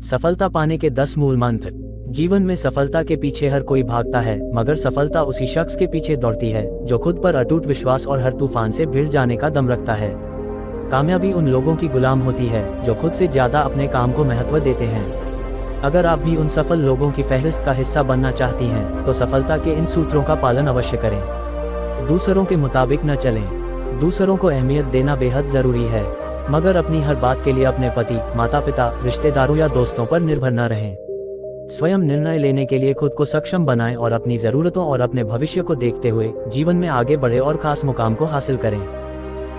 सफलता पाने के 10 मूल मंत्र। जीवन में सफलता के पीछे हर कोई भागता है, मगर सफलता उसी शख्स के पीछे दौड़ती है जो खुद पर अटूट विश्वास और हर तूफान से भिड़ जाने का दम रखता है। कामयाबी उन लोगों की गुलाम होती है जो खुद से ज्यादा अपने काम को महत्व देते हैं। अगर आप भी उन सफल लोगों की फहरिस्त का हिस्सा बनना चाहती हैं, तो सफलता के इन सूत्रों का पालन अवश्य करें। दूसरों के मुताबिक न चलें। दूसरों को अहमियत देना बेहद जरूरी है, मगर अपनी हर बात के लिए अपने पति, माता पिता, रिश्तेदारों या दोस्तों पर निर्भर न रहें। स्वयं निर्णय लेने के लिए खुद को सक्षम बनाएं और अपनी ज़रूरतों और अपने भविष्य को देखते हुए जीवन में आगे बढ़े और खास मुकाम को हासिल करें।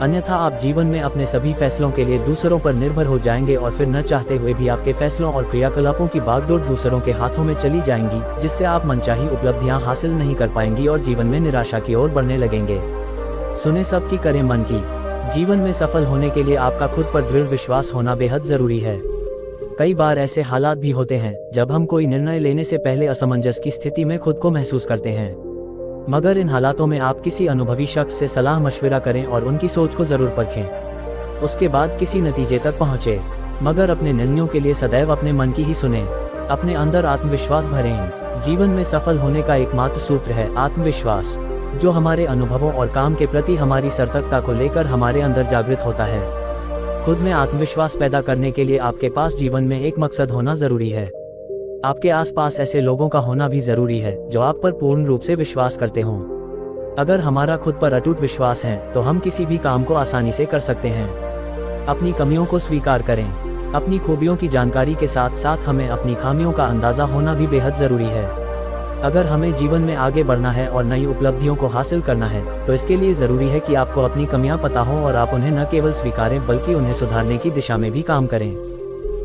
अन्यथा आप जीवन में अपने सभी फैसलों के लिए दूसरों पर निर्भर हो जाएंगे और फिर न चाहते हुए भी आपके फैसलों और क्रियाकलापों की बागडोर दूसरों के हाथों में चली जाएंगी, जिससे आप मनचाही उपलब्धियां हासिल नहीं कर पाएंगी और जीवन में निराशा की ओर बढ़ने लगेंगे। सुने सबकी, करें मन की। जीवन में सफल होने के लिए आपका खुद पर दृढ़ विश्वास होना बेहद जरूरी है। कई बार ऐसे हालात भी होते हैं जब हम कोई निर्णय लेने से पहले असमंजस की स्थिति में खुद को महसूस करते हैं, मगर इन हालातों में आप किसी अनुभवी शख्स से सलाह मशविरा करें और उनकी सोच को जरूर परखें। उसके बाद किसी नतीजे तक पहुंचे, मगर अपने निर्णयों के लिए सदैव अपने मन की ही सुने। अपने अंदर आत्मविश्वास भरें। जीवन में सफल होने का एकमात्र सूत्र है आत्मविश्वास, जो हमारे अनुभवों और काम के प्रति हमारी सतर्कता को लेकर हमारे अंदर जागृत होता है। खुद में आत्मविश्वास पैदा करने के लिए आपके पास जीवन में एक मकसद होना जरूरी है। आपके आसपास ऐसे लोगों का होना भी जरूरी है जो आप पर पूर्ण रूप से विश्वास करते हों। अगर हमारा खुद पर अटूट विश्वास है तो हम किसी भी काम को आसानी से कर सकते हैं। अपनी कमियों को स्वीकार करें। अपनी खूबियों की जानकारी के साथ साथ हमें अपनी खामियों का अंदाजा होना भी बेहद जरूरी है। अगर हमें जीवन में आगे बढ़ना है और नई उपलब्धियों को हासिल करना है, तो इसके लिए जरूरी है कि आपको अपनी कमियां पता हो और आप उन्हें न केवल स्वीकारें बल्कि उन्हें सुधारने की दिशा में भी काम करें।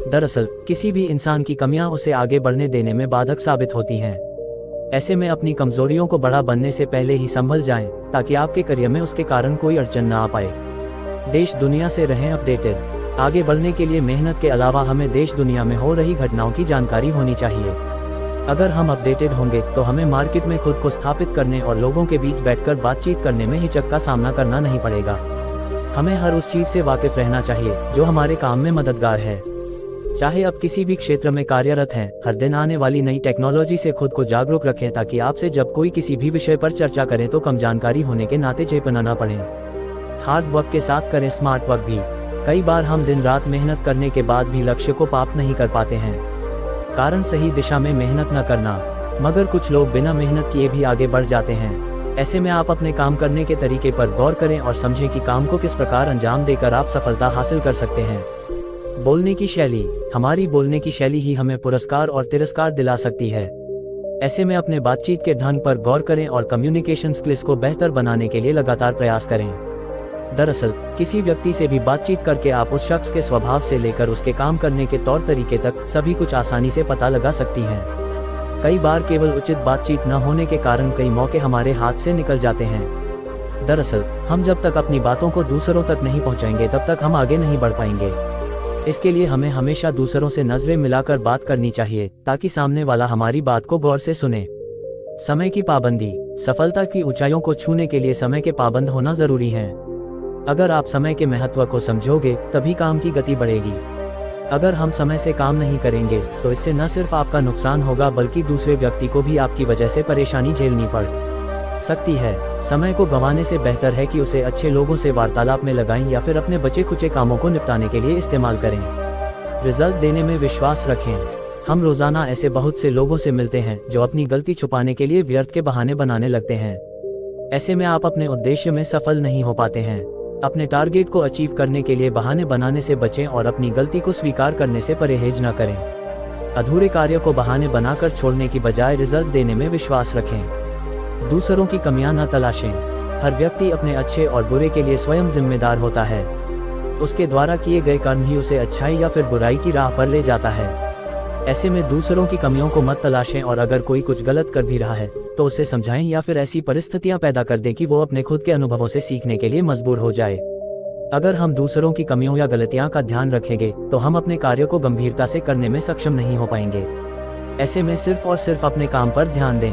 दरअसल किसी भी इंसान की कमियां उसे आगे बढ़ने देने में बाधक साबित होती हैं। ऐसे में अपनी कमजोरियों को बड़ा बनने से पहले ही संभल जाएं, ताकि आपके करियर में उसके कारण कोई अड़चन न आ पाए। देश दुनिया से रहें अपडेटेड। आगे बढ़ने के लिए मेहनत के अलावा हमें देश दुनिया में हो रही घटनाओं की जानकारी होनी चाहिए। अगर हम अपडेटेड होंगे तो हमें मार्केट में खुद को स्थापित करने और लोगों के बीच बैठकर बातचीत करने में हिचक का सामना करना नहीं पड़ेगा। हमें हर उस चीज से वाकिफ रहना चाहिए जो हमारे काम में मददगार है। चाहे आप किसी भी क्षेत्र में कार्यरत हैं, हर दिन आने वाली नई टेक्नोलॉजी से खुद को जागरूक रखें, ताकि आपसे जब कोई किसी भी विषय पर चर्चा करे तो कम जानकारी होने के नाते झेपना न पड़े। हार्ड वर्क के साथ करें स्मार्ट वर्क भी। कई बार हम दिन रात मेहनत करने के बाद भी लक्ष्य को प्राप्त नहीं कर पाते हैं, कारण सही दिशा में मेहनत न करना। मगर कुछ लोग बिना मेहनत किए भी आगे बढ़ जाते हैं। ऐसे में आप अपने काम करने के तरीके पर गौर करें और समझें कि काम को किस प्रकार अंजाम देकर आप सफलता हासिल कर सकते हैं। बोलने की शैली। हमारी बोलने की शैली ही हमें पुरस्कार और तिरस्कार दिला सकती है। ऐसे में अपने बातचीत के ढंग पर गौर करें और कम्युनिकेशन स्किल्स को बेहतर बनाने के लिए लगातार प्रयास करें। दरअसल किसी व्यक्ति से भी बातचीत करके आप उस शख्स के स्वभाव से लेकर उसके काम करने के तौर तरीके तक सभी कुछ आसानी से पता लगा सकती हैं। कई बार केवल उचित बातचीत न होने के कारण कई मौके हमारे हाथ से निकल जाते हैं। दरअसल हम जब तक अपनी बातों को दूसरों तक नहीं पहुंचाएंगे तब तक हम आगे नहीं बढ़ पाएंगे। इसके लिए हमें हमेशा दूसरों से नजरें मिलाकर बात करनी चाहिए, ताकि सामने वाला हमारी बात को गौर से सुने। समय की पाबंदी। सफलता की ऊंचाइयों को छूने के लिए समय के पाबंद होना जरूरी है। अगर आप समय के महत्व को समझोगे तभी काम की गति बढ़ेगी। अगर हम समय से काम नहीं करेंगे तो इससे न सिर्फ आपका नुकसान होगा बल्कि दूसरे व्यक्ति को भी आपकी वजह से परेशानी झेलनी पड़ सकती है। समय को गंवाने से बेहतर है कि उसे अच्छे लोगों से वार्तालाप में लगाएं या फिर अपने बचे खुचे कामों को निपटाने के लिए इस्तेमाल करें। रिजल्ट देने में विश्वास रखें। हम रोजाना ऐसे बहुत से लोगों से मिलते हैं जो अपनी गलती छुपाने के लिए व्यर्थ के बहाने बनाने लगते हैं। ऐसे में आप अपने उद्देश्य में सफल नहीं हो पाते हैं। अपने टारगेट को अचीव करने के लिए बहाने बनाने से बचें और अपनी गलती को स्वीकार करने से परहेज न करें। अधूरे कार्य को बहाने बनाकर छोड़ने की बजाय रिजल्ट देने में विश्वास रखें। दूसरों की कमियां न तलाशें। हर व्यक्ति अपने अच्छे और बुरे के लिए स्वयं जिम्मेदार होता है। उसके द्वारा किए गए कर्म ही उसे अच्छाई या फिर बुराई की राह पर ले जाता है। ऐसे में दूसरों की कमियों को मत तलाशें और अगर कोई कुछ गलत कर भी रहा है तो उसे समझाएं या फिर ऐसी परिस्थितियां पैदा कर दें कि वो अपने खुद के अनुभवों से सीखने के लिए मजबूर हो जाए। अगर हम दूसरों की कमियों या गलतियां का ध्यान रखेंगे तो हम अपने कार्य को गंभीरता से करने में सक्षम नहीं हो पाएंगे। ऐसे में सिर्फ और सिर्फ अपने काम पर ध्यान दें।